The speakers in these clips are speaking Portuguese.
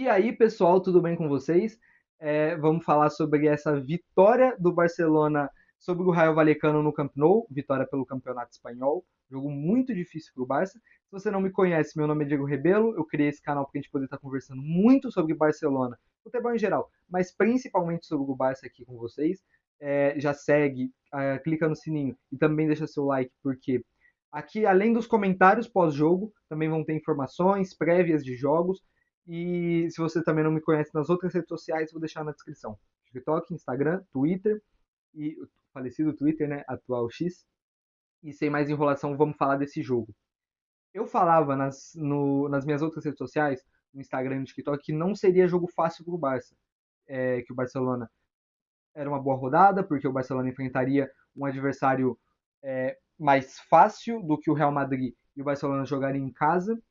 E aí, pessoal, tudo bem com vocês? Vamos falar sobre essa vitória do Barcelona sobre o Rayo Vallecano no Camp Nou, vitória pelo Campeonato Espanhol, jogo muito difícil para o Barça. Se você não me conhece, meu nome é Diego Rebelo, eu criei esse canal para a gente poder estar conversando muito sobre Barcelona, futebol em geral, mas principalmente sobre o Barça aqui com vocês. Já segue, clica no sininho e também deixa seu like, porque aqui, além dos comentários pós-jogo, também vão ter informações prévias de jogos. E se você também não me conhece nas outras redes sociais, vou deixar na descrição. TikTok, Instagram, Twitter e o falecido Twitter, né? Atual X. E sem mais enrolação, vamos falar desse jogo. Eu falava nas minhas outras redes sociais, no Instagram e no TikTok, que não seria jogo fácil para o Barça. Que o Barcelona era uma boa rodada, porque o Barcelona enfrentaria um adversário mais fácil do que o Real Madrid e o Barcelona jogaria em casa.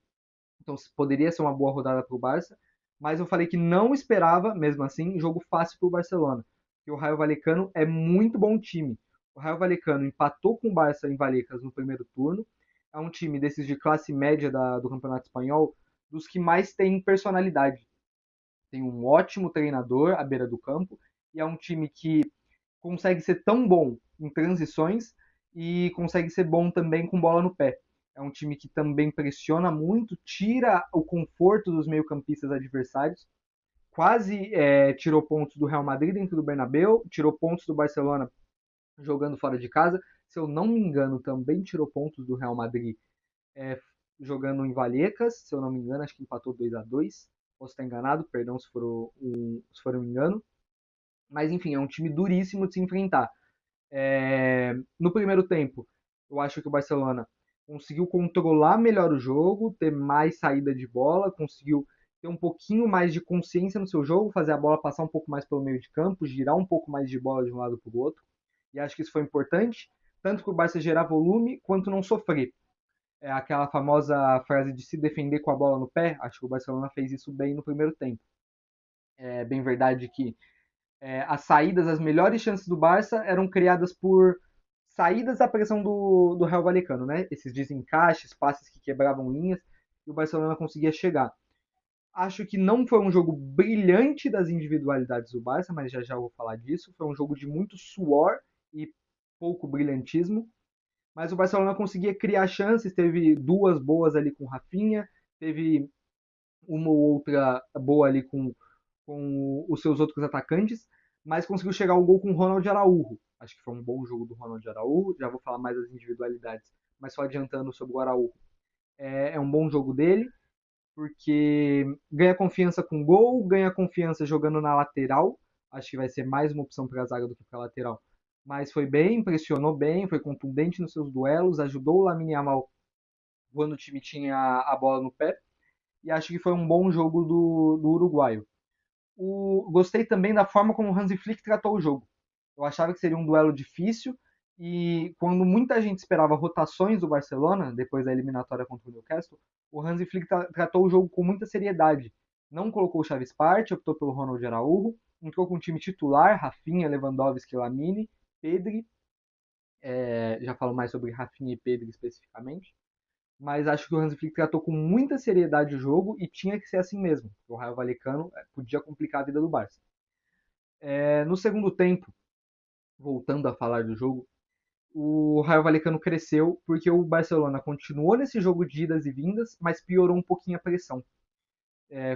Então poderia ser uma boa rodada para o Barça, mas eu falei que não esperava, mesmo assim, jogo fácil para o Barcelona, porque o Rayo Vallecano é muito bom time. O Rayo Vallecano empatou com o Barça em Vallecas no primeiro turno, é um time desses de classe média do Campeonato Espanhol, dos que mais tem personalidade. Tem um ótimo treinador à beira do campo, e é um time que consegue ser tão bom em transições e consegue ser bom também com bola no pé. É um time que também pressiona muito, tira o conforto dos meio-campistas adversários. Quase tirou pontos do Real Madrid dentro do Bernabéu, tirou pontos do Barcelona jogando fora de casa. Se eu não me engano, também tirou pontos do Real Madrid é, jogando em Vallecas. Se eu não me engano, acho que empatou 2-2. Posso estar enganado, perdão se for um engano. Mas enfim, é um time duríssimo de se enfrentar. No primeiro tempo, eu acho que o Barcelona conseguiu controlar melhor o jogo, ter mais saída de bola, conseguiu ter um pouquinho mais de consciência no seu jogo, fazer a bola passar um pouco mais pelo meio de campo, girar um pouco mais de bola de um lado para o outro. E acho que isso foi importante, tanto para o Barça gerar volume quanto não sofrer. É aquela famosa frase de se defender com a bola no pé. Acho que o Barcelona fez isso bem no primeiro tempo. É bem verdade que as saídas, as melhores chances do Barça eram criadas por saídas da pressão do Real Vallecano, né? Esses desencaixes, passes que quebravam linhas e o Barcelona conseguia chegar. Acho que não foi um jogo brilhante das individualidades do Barça, mas já já eu vou falar disso. Foi um jogo de muito suor e pouco brilhantismo. Mas o Barcelona conseguia criar chances, teve duas boas ali com o Rafinha, teve uma ou outra boa ali com os seus outros atacantes, mas conseguiu chegar ao gol com o Ronald Araújo. Acho que foi um bom jogo do Ronald Araújo, já vou falar mais das individualidades, mas só adiantando sobre o Araújo. É um bom jogo dele, porque ganha confiança com gol, ganha confiança jogando na lateral, acho que vai ser mais uma opção para a zaga do que para a lateral. Mas foi bem, pressionou bem, foi contundente nos seus duelos, ajudou o Lamine Yamal quando o time tinha a bola no pé, e acho que foi um bom jogo do uruguaio. Gostei também da forma como o Hansi Flick tratou o jogo. Eu achava que seria um duelo difícil e quando muita gente esperava rotações do Barcelona depois da eliminatória contra o Newcastle, o Hansi Flick tratou o jogo com muita seriedade. Não colocou o Chaves Partey, optou pelo Ronald Araújo, entrou com o time titular, Rafinha, Lewandowski, Lamine, Pedri. Já falo mais sobre Rafinha e Pedri especificamente. Mas acho que o Hansi Flick tratou com muita seriedade o jogo e tinha que ser assim mesmo. O Raio Vallecano podia complicar a vida do Barça. No segundo tempo, voltando a falar do jogo, o Raio Vallecano cresceu porque o Barcelona continuou nesse jogo de idas e vindas, mas piorou um pouquinho a pressão.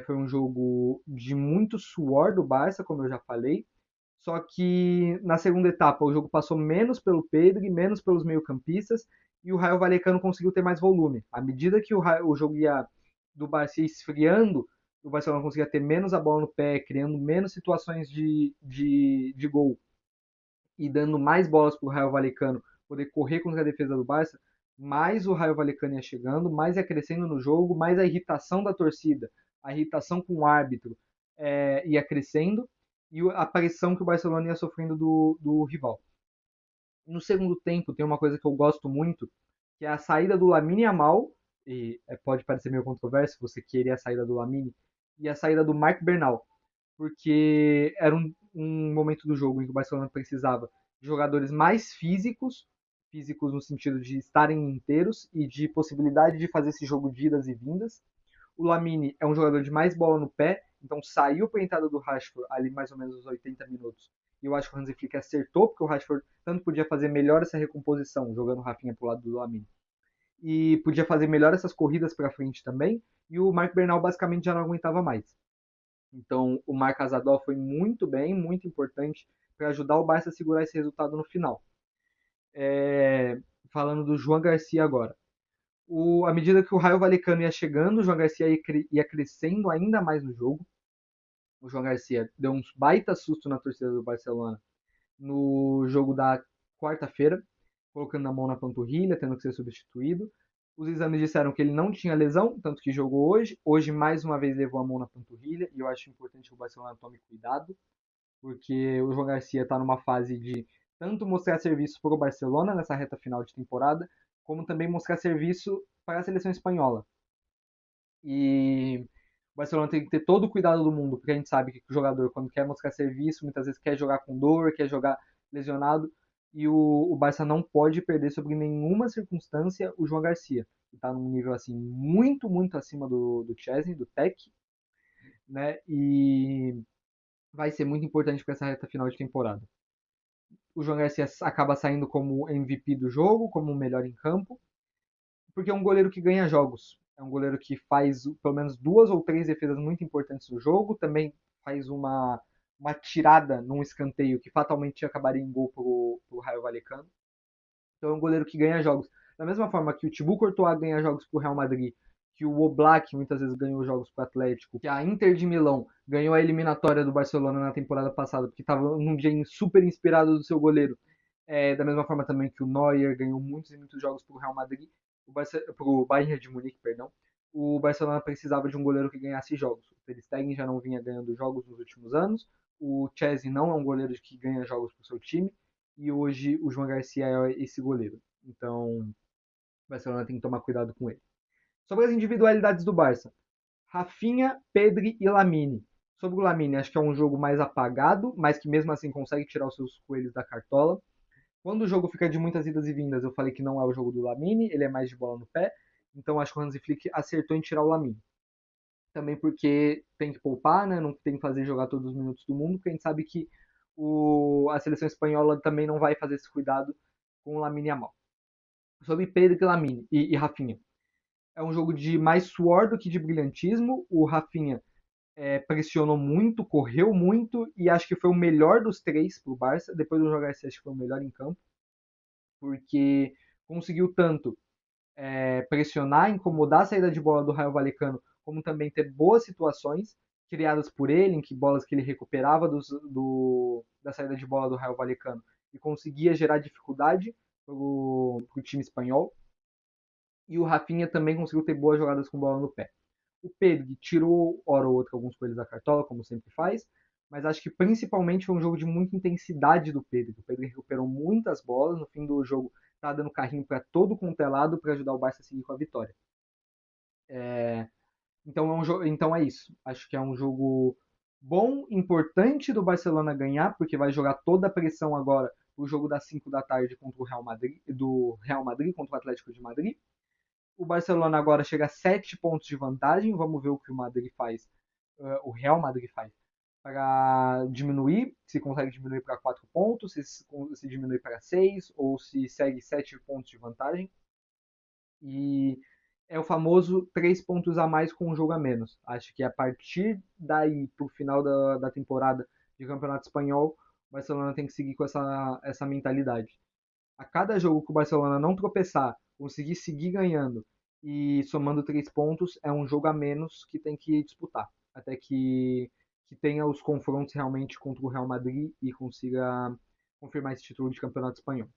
Foi um jogo de muito suor do Barça, como eu já falei. Só que na segunda etapa o jogo passou menos pelo Pedro e menos pelos meio-campistas e o Raio Vallecano conseguiu ter mais volume. À medida que o jogo ia do Barça ia esfriando, o Barcelona conseguia ter menos a bola no pé, criando menos situações de gol e dando mais bolas para o Raio Vallecano poder correr contra a defesa do Barça, mais o Raio Vallecano ia chegando, mais ia crescendo no jogo, mais a irritação da torcida, a irritação com o árbitro ia crescendo e a pressão que o Barcelona ia sofrendo do rival. No segundo tempo, tem uma coisa que eu gosto muito, que é a saída do Lamine Yamal, e pode parecer meio controverso você querer a saída do Lamine, e a saída do Marc Bernal, porque era um momento do jogo em que o Barcelona precisava de jogadores mais físicos, físicos no sentido de estarem inteiros e de possibilidade de fazer esse jogo de idas e vindas. O Lamine é um jogador de mais bola no pé, então saiu para a entrada do Rashford ali mais ou menos os 80 minutos. E eu acho que o Hansi Flick acertou, porque o Rashford tanto podia fazer melhor essa recomposição, jogando o Rafinha pro lado do Lamine, e podia fazer melhor essas corridas para frente também, e o Marc Bernal basicamente já não aguentava mais. Então o Marc Casador foi muito bem, muito importante para ajudar o Barça a segurar esse resultado no final. É, falando do João Garcia agora. À medida que o Raio Valecano ia chegando, o João Garcia ia crescendo ainda mais no jogo. O João Garcia deu uns baita susto na torcida do Barcelona no jogo da quarta-feira, colocando a mão na panturrilha, tendo que ser substituído. Os exames disseram que ele não tinha lesão, tanto que jogou hoje. Hoje, mais uma vez, levou a mão na panturrilha, e eu acho importante que o Barcelona tome cuidado, porque o João Garcia está numa fase de tanto mostrar serviço para o Barcelona nessa reta final de temporada, como também mostrar serviço para a seleção espanhola. E o Barcelona tem que ter todo o cuidado do mundo, porque a gente sabe que o jogador, quando quer mostrar serviço, muitas vezes quer jogar com dor, quer jogar lesionado, e o Barça não pode perder sobre nenhuma circunstância o João Garcia, que está num nível assim muito, muito acima do Chesney, do Tec, né? E vai ser muito importante para essa reta final de temporada. O João Garcia acaba saindo como MVP do jogo, como o melhor em campo, porque é um goleiro que ganha jogos. É um goleiro que faz pelo menos 2 ou 3 defesas muito importantes no jogo, também faz uma tirada num escanteio que fatalmente acabaria em gol pro Raio Vallecano. Então é um goleiro que ganha jogos. Da mesma forma que o Thibaut Courtois ganha jogos pro Real Madrid, que o Oblak muitas vezes ganhou jogos pro Atlético, que a Inter de Milão ganhou a eliminatória do Barcelona na temporada passada, porque estava num dia super inspirado do seu goleiro. Da mesma forma também que o Neuer ganhou muitos e muitos jogos pro Real Madrid, pro Bayern de Munique, perdão. O Barcelona precisava de um goleiro que ganhasse jogos. O Ter Stegen já não vinha ganhando jogos nos últimos anos. O Chesney não é um goleiro que ganha jogos pro seu time, e hoje o João Garcia é esse goleiro. Então, o Barcelona tem que tomar cuidado com ele. Sobre as individualidades do Barça, Rafinha, Pedri e Lamine. Sobre o Lamine, acho que é um jogo mais apagado, mas que mesmo assim consegue tirar os seus coelhos da cartola. Quando o jogo fica de muitas idas e vindas, eu falei que não é o jogo do Lamine, ele é mais de bola no pé. Então acho que o Hansi Flick acertou em tirar o Lamine. Também porque tem que poupar, né? Não tem que fazer jogar todos os minutos do mundo, porque a gente sabe que a seleção espanhola também não vai fazer esse cuidado com o Lamine Yamal. Sobre Pedro e Lamine e Rafinha. É um jogo de mais suor do que de brilhantismo. O Rafinha pressionou muito, correu muito e acho que foi o melhor dos três para o Barça. Depois do jogar esse, acho que foi o melhor em campo, porque conseguiu tanto pressionar, incomodar a saída de bola do Raio Vallecano, como também ter boas situações criadas por ele, em que bolas que ele recuperava da saída de bola do Raio Vallecano e conseguia gerar dificuldade para o time espanhol. E o Rafinha também conseguiu ter boas jogadas com bola no pé. O Pedro tirou, hora ou outra, alguns coelhos da cartola, como sempre faz, mas acho que principalmente foi um jogo de muita intensidade do Pedro. O Pedro recuperou muitas bolas, no fim do jogo tá dando carrinho para todo quanto é lado para ajudar o Barça a seguir com a vitória. Então é isso. Acho que é um jogo bom, importante do Barcelona ganhar, porque vai jogar toda a pressão agora o jogo das 5 da tarde contra o Real Madrid, do Real Madrid contra o Atlético de Madrid. O Barcelona agora chega a 7 pontos de vantagem. Vamos ver o que o Madrid faz, o Real Madrid faz, para diminuir, se consegue diminuir para 4 pontos, se diminui para 6, ou se segue 7 pontos de vantagem. E é o famoso 3 pontos a mais com um jogo a menos. Acho que a partir daí, para o final da temporada de Campeonato Espanhol, o Barcelona tem que seguir com essa mentalidade. A cada jogo que o Barcelona não tropeçar, conseguir seguir ganhando e somando 3 pontos, é um jogo a menos que tem que disputar. Até que tenha os confrontos realmente contra o Real Madrid e consiga confirmar esse título de campeonato espanhol.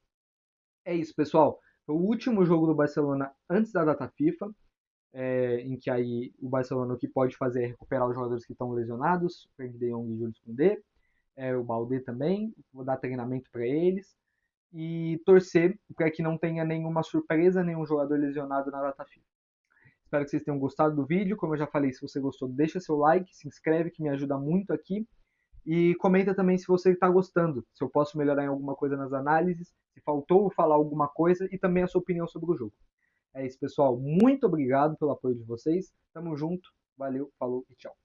É isso, pessoal. Foi o último jogo do Barcelona antes da data FIFA, em que aí o Barcelona o que pode fazer é recuperar os jogadores que estão lesionados, Frenkie de Jong e Jules Koundé, o Balde também, vou dar treinamento para eles e torcer para que não tenha nenhuma surpresa, nenhum jogador lesionado na data FIFA. Espero que vocês tenham gostado do vídeo. Como eu já falei, se você gostou, deixa seu like, se inscreve que me ajuda muito aqui. E comenta também se você está gostando, se eu posso melhorar em alguma coisa nas análises, se faltou falar alguma coisa e também a sua opinião sobre o jogo. É isso, pessoal. Muito obrigado pelo apoio de vocês. Tamo junto. Valeu, falou e tchau.